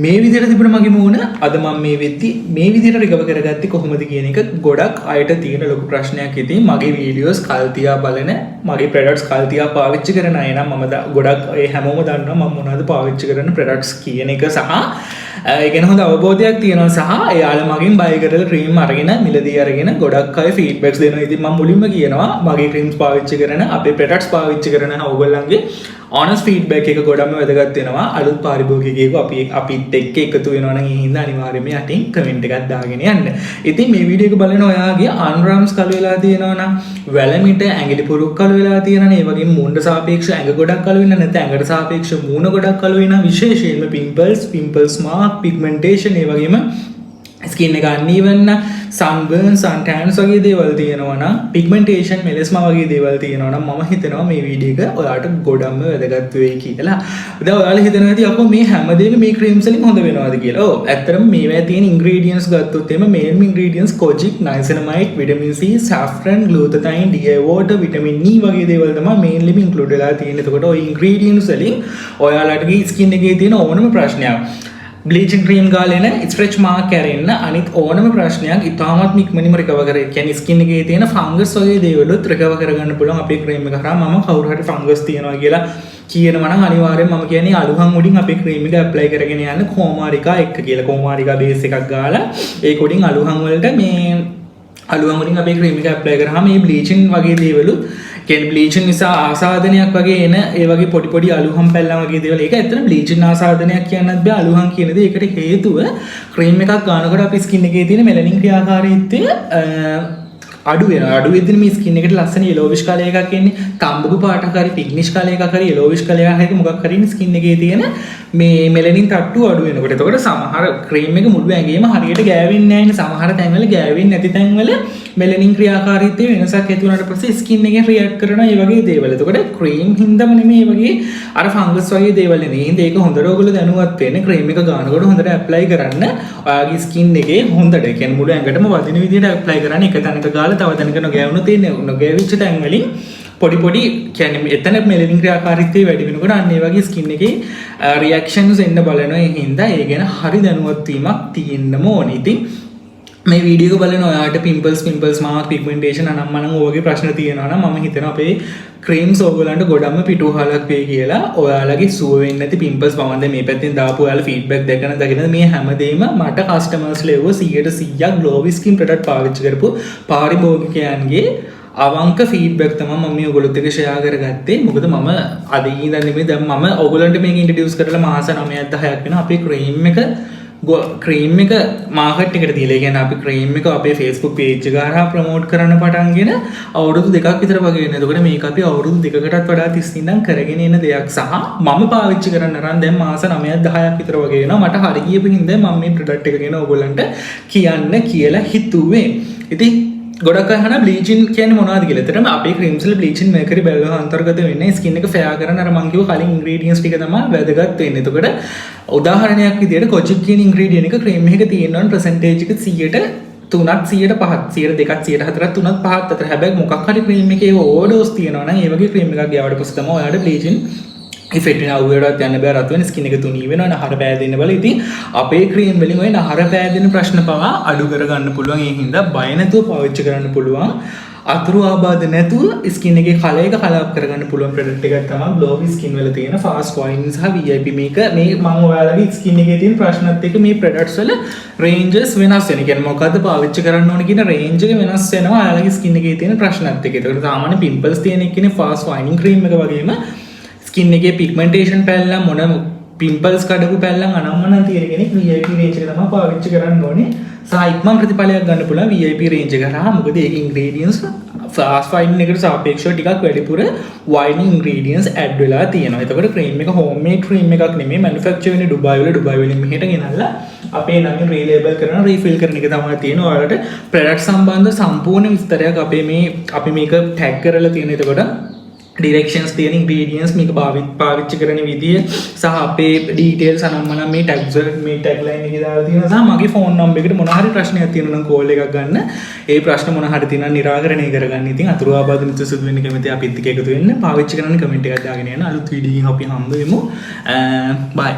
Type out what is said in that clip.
මේ විදිහට තිබුණ මගේ මූණ අද මම මේ වෙද්දි මේ විදිහට රිකවර් කරගත්තේ කොහොමද කියන එක ගොඩක් අයට තියෙන ලොකු ප්‍රශ්නයක්. ඉතින් මගේ වීඩියෝස් කල් තියා බලන මගේ ප්‍රොඩක්ට්ස් කල් තියා පාවිච්චි කරන අය නම් මම ගොඩක් ඒ හැමෝම දන්නවා මම මොනවද පාවිච්චි කරන ප්‍රොඩක්ට්ස් කියන එක සහ ඒ ගැන හොඳ අවබෝධයක් තියෙනවා සහ එයාලා මගෙන් බයි කරලා ක්‍රීම් අරගෙන මිලදී අරගෙන ගොඩක් අය ෆීඩ්බැක්ස් දෙනවා. ඉතින් මම මුලින්ම කියනවා මගේ ක්‍රීම්ස් පාවිච්චි කරන අපේ ප්‍රොඩක්ට්ස් පාවිච්චි කරන ඕගොල්ලන්ගේ honest feedback එක ගොඩක්ම වැදගත් වෙනවා. අලුත් පාරිභෝගිකයෙකු අපිත් එක්ක එකතු වෙනවා නම් ඒ හින්දා අනිවාර්යයෙන්ම යටින් කමෙන්ට් එකක් දාගෙන යන්න. ඉතින් මේ වීඩියෝ එක බලන ඔයාගේ අන්රම්ස් කළු වෙලා තියෙනවා නම් වැලමිට ඇඟිලි පුරුක් කළු වෙලා තියෙනවා නම් ඒ වගේම මූණට සාපේක්ෂව ඇඟ ගොඩක් කළු වෙනවා නැත්නම් ඇඟට සාපේක්ෂව මූණ ගොඩක් කළු වෙනවා විශේෂයෙන්ම pimples mark pigmentation ඒ වගේම ස්කින් එක uneven sunburn suntans වගේ දේවල් තියෙනවා නම් pigmentation melasma වගේ දේවල් තියෙනවා නම් මම හිතනවා මේ වීඩියෝ එක ඔයාලට ගොඩක්ම වැදගත් වෙයි කියලා. දැන් ඔයාලා හිතනවා ඇති අපෝ මේ හැමදේම මේ ක්‍රීම්ස් වලින් හොඳ වෙනවද කියලා. ඔව් ඇත්තටම මේවා තියෙන ingredients ගත්තොත් එimhe main ingredients kojic niacinamide vitamin C saffron glutathione DHA water vitamin E වගේ දේවල් තමයි mainly include වෙලා තියෙන්නේ. එතකොට ওই ingredients වලින් ඔයාලටගේ ස්කින් එකේ තියෙන ඕනම ප්‍රශ්නයක් බ්ලීචින් ක්‍රීම් ගාලෙන ස්ට්‍රෙච් මාක් කරෙන්න අනිත් ඕනම ප්‍රශ්නයක් ඉතාමත් ඉක්මනින්ම රිකවර් කරේ. කියන්නේ ස්කින් එකේ තියෙන ෆංගස් වගේ දේවලුත් රිකවර් කරගන්න පුළුවන් අපේ ක්‍රීම් එක කරා. මම කවුරු හරි ෆංගස් තියෙනවා කියලා කියනවා නම් අනිවාර්යෙන් මම කියන්නේ අලුහන් උඩින් අපේ ක්‍රීම් එක ඇප්ලයි කරගෙන යන්න කොමාරිකා එක කියලා. කොමාරිකා බේස් එකක් ගාලා ඒක උඩින් අලුහන් වලට මේ අලුහන් උඩින් අපේ ක්‍රීම් එක ඇප්ලයි කරාම මේ බ්ලීචින් වගේ දේවලුත් කියන්නේ බ්ලීචින් නිසා ආසාදනයක් වගේ එන ඒ වගේ පොඩි පොඩි අලුහම් පැල්ලම් වගේ දේවල්. ඒක ඇත්තට බ්ලීචින් ආසාදනයක් කියන්නත් බෑ අලුහම් කියන දේ. ඒකට හේතුව ක්‍රීම් එකක් ගන්නකොට අපේ ස්කින් එකේ තියෙන මෙලනින් ක්‍රියාකාරීත්වය අඩු වෙනවා. අඩු වෙද්දී මේ ස්කින් එකට ලස්සන yellowish color එකක් එන්නේ. තඹුරු පාටක් හරි pignish color එකක් හරි yellowish color එකක් හරි මොකක් හරි ස්කින් එකේ තියෙන මේ මෙලනින් තට්ටු අඩු වෙනකොට. එතකොට සමහර ක්‍රීම් එක මුළු ඇඟේම හරියට ගෑවෙන්නේ නැහැ නේ. සමහර තැන්වල ගෑවෙන්නේ නැති තැන්වල මෙලනින් ක්‍රියාකාරීත්වයේ වෙනසක් ඇති වුණාට පස්සේ ස්කින් එකෙන් රියැක්ට් කරනවා මේ වගේ දේවල්. එතකොට ක්‍රීම් හින්දාම නෙමෙයි මේ වගේ අර ෆංගස් වගේ දේවල් එන්නේ. හින්දා ඒක හොඳට ඔයගොල්ලෝ දැනුවත් වෙන්න ක්‍රීම් එක ගන්නකොට හොඳට ඇප්ලයි කරන්න. ඔයාගේ ස්කින් එකේ හොඳට කියන්නේ මුළු ඇඟටම වදින විදිහට ඇප්ලයි කරන්න. එක තැනක ගාලා තව තැනක නොගෑවුණු තියෙන නොගෑවිච්ච තැන් වලින් පොඩි පොඩි කියන්නේ එතන මෙලනින් ක්‍රියාකාරීත්වය වැඩි වෙනකොට අන්න ඒ වගේ ස්කින් එකේ රියැක්ෂන්ස් එන්න බලනවා. ඒ හින්දා ඒ ගැන හරි දැනුවත් වීමක් තියෙන්නම ඕනේ. ඉතින් මේ වීඩියෝ එක බලන ඔයාට pimples mark pigmentation අනම්මනම් ඔයගේ ප්‍රශ්න තියෙනවා නම් මම හිතනවා අපේ ක්‍රීම්ස් ඕගලන්ට ගොඩක්ම පිටුහලක් වෙයි කියලා. ඔයාලගේ සුව වෙන්නේ නැති pimples මම දැන් මේ පැත්තෙන් දාපු ඔයාලා ෆීඩ්බැක් දැකන මේ හැමදේම මට කස්ටමර්ස් ලෙව්ව 100% ග්ලෝවි ස්කින් ප්‍රොඩක්ට් පාවිච්චි කරපු පාරිභෝගිකයන්ගේ අවංක ෆීඩ්බැක් තමයි මම මේ ඔයගොල්ලොත් එක්ක ෂෙයා කරගත්තේ. මොකද මම අද ඉඳන් නෙමෙයි දැන් මම ඔයගොල්ලන්ට මේක ඉන්ට්‍රොඩියුස් කරලා මාස 9ක් 10ක් වෙනවා අපේ ක්‍රීම් එක මාකට් එකට දීලා. කියන්නේ අපි ක්‍රීම් එක අපේ Facebook page එක හරහා ප්‍රොමෝට් කරන්න පටන්ගෙන අවුරුදු 2ක් විතර වගේ වෙනවා. එතකොට මේක අපි අවුරුදු 2කටත් වඩා තිස්සින් ඉඳන් කරගෙන එන දෙයක් සහ මම පාවිච්චි කරන්න අරන් දැන් මාස 9ක් 10ක් විතර වගේ වෙනවා. මට හරි ගියපු හින්දා මම මේ ප්‍රොඩක්ට් එක ගැන ඔයගොල්ලන්ට කියන්න කියලා හිතුවේ. ඉතින් ගොඩක් අය අහන බ්ලීචින් කියන්නේ මොනවද කියලා. එතනම අපේ ක්‍රීම්ස් වල බ්ලීචින් මේකරි බැලුව අන්තර්ගත වෙන්නේ ස්කින් එක ෆෙයා කරන අර මං කිව්ව කලින් ඉන්ග්‍රීඩියන්ට්ස් ටික තමයි වැදගත් වෙන්නේ. එතකොට උදාහරණයක් විදියට කොචික් කියන ඉන්ග්‍රීඩියන්ට් එක ක්‍රීම් එකක තියෙනවා percentage එක 100ට 3ක් 100ට 5ක් 102ක් 104ක් 3ක් 5ක් අතර. හැබැයි මොකක් හරි ක්‍රීම් එකේ ඕවර්ඩෝස් තියෙනවා නම් ඒ වගේ ක්‍රීම් එකක් ගියාට පස්සේ තමයි ඔයාලට බ්ලීචින් ඉෆෙක්ට් එක අවුවරවත් යන්න බෑ. රත් වෙන ස්කින් එක තුනී වෙනවා. නහර පෑදෙන්න බල. ඉතින් අපේ ක්‍රීම් වලින් ඔය නහර පෑදෙන ප්‍රශ්න පවා අඩු කරගන්න පුළුවන්. ඒ හින්දා බය නැතුව පාවිච්චි කරන්න පුළුවන්. අතුරු ආබාධ නැතුව ස්කින් එකේ කලර් එක කලාප් කරගන්න පුළුවන් ප්‍රොඩක්ට් එකක් තමයි ග්ලෝවි ස්කින් වල තියෙන ෆාස්ට් වයින් සහ VIP මේක. මේ මම ඔයාලගේ ස්කින් එකේ තියෙන ප්‍රශ්නත් එක්ක මේ ප්‍රොඩක්ට්ස් වල රේන්ජස් වෙනස් වෙනවා. කියන්නේ මොකද්ද පාවිච්චි කරන්න ඕන කියන රේන්ජ් එක වෙනස් වෙනවා ඔයාලගේ ස්කින් එකේ තියෙන ප්‍රශ්නත් එක්ක. ඒකට සාමාන්‍ය පිම්පල්ස් තියෙන එක්කනේ ෆාස්ට් වයිනින් ක්‍රීම් එක වගේම ස්කින් එකේ පිග්මන්ටේෂන් පැල්ලම් මොන පිම්පල්ස් කඩපු පැල්ලම් අනම්මනම් තියෙන කෙනෙක් VIP රේන්ජ් එක තමයි පාවිච්චි කරන්න ඕනේ. සහ ඉක්මන් ප්‍රතිඵලයක් ගන්න පුළුවන් VIP රේන්ජ් එක හරහා. මොකද ඒකේ ඉන්ග්‍රීඩියන්ට්ස් ෆාස්ට් වයිනින් එකට සාපේක්ෂව ටිකක් වැඩිපුර වයිනින් ඉන්ග්‍රීඩියන්ට්ස් ඇඩ් වෙලා තියෙනවා. එතකොට ක්‍රීම් එක හෝම් මේඩ් ක්‍රීම් එකක් නෙමෙයි මැනුෆැක්චර් වෙන්නේ ඩුබායි වලින් මෙහෙට ගෙනල්ලා අපේ නමින් රීලේබල් කරන රීෆිල් කරන එක තමයි තියෙනවා. ඔයාලට ප්‍රොඩක්ට් සම්බන්ධ සම්පූර්ණ විස්තරයක් අපි මේක ටැග් කරලා තියෙන. එතකොට ඩිරෙක්ෂන්ස් තියෙන ඉන්ග්‍රීඩියන්ට්ස් මේක පාවිච්චි කරන විදිය සහ අපේ ඩීටේල්ස් අනම්මනම් මේ ටැග්ස් මේ ටැග් ලයින් එකේ දාලා තියෙනවා. සහ මගේ ෆෝන් නම්බර් එකට මොන හරි ප්‍රශ්නයක් තියෙනවා නම් කෝල් එකක් ගන්න. ඒ ප්‍රශ්න මොන හරි තියෙනවා නිරාකරණය කරගන්න. ඉතින් අතුරු ආබාධ නිතු සුදු වෙන්න කැමති අපිත් එක්ක එකතු වෙන්න. පාවිච්චි කරන්න කමෙන්ට් එකක් දාගෙන යන්න. අලුත් වීඩියෝ එකකින් අපි හම්බ වෙමු. බයි.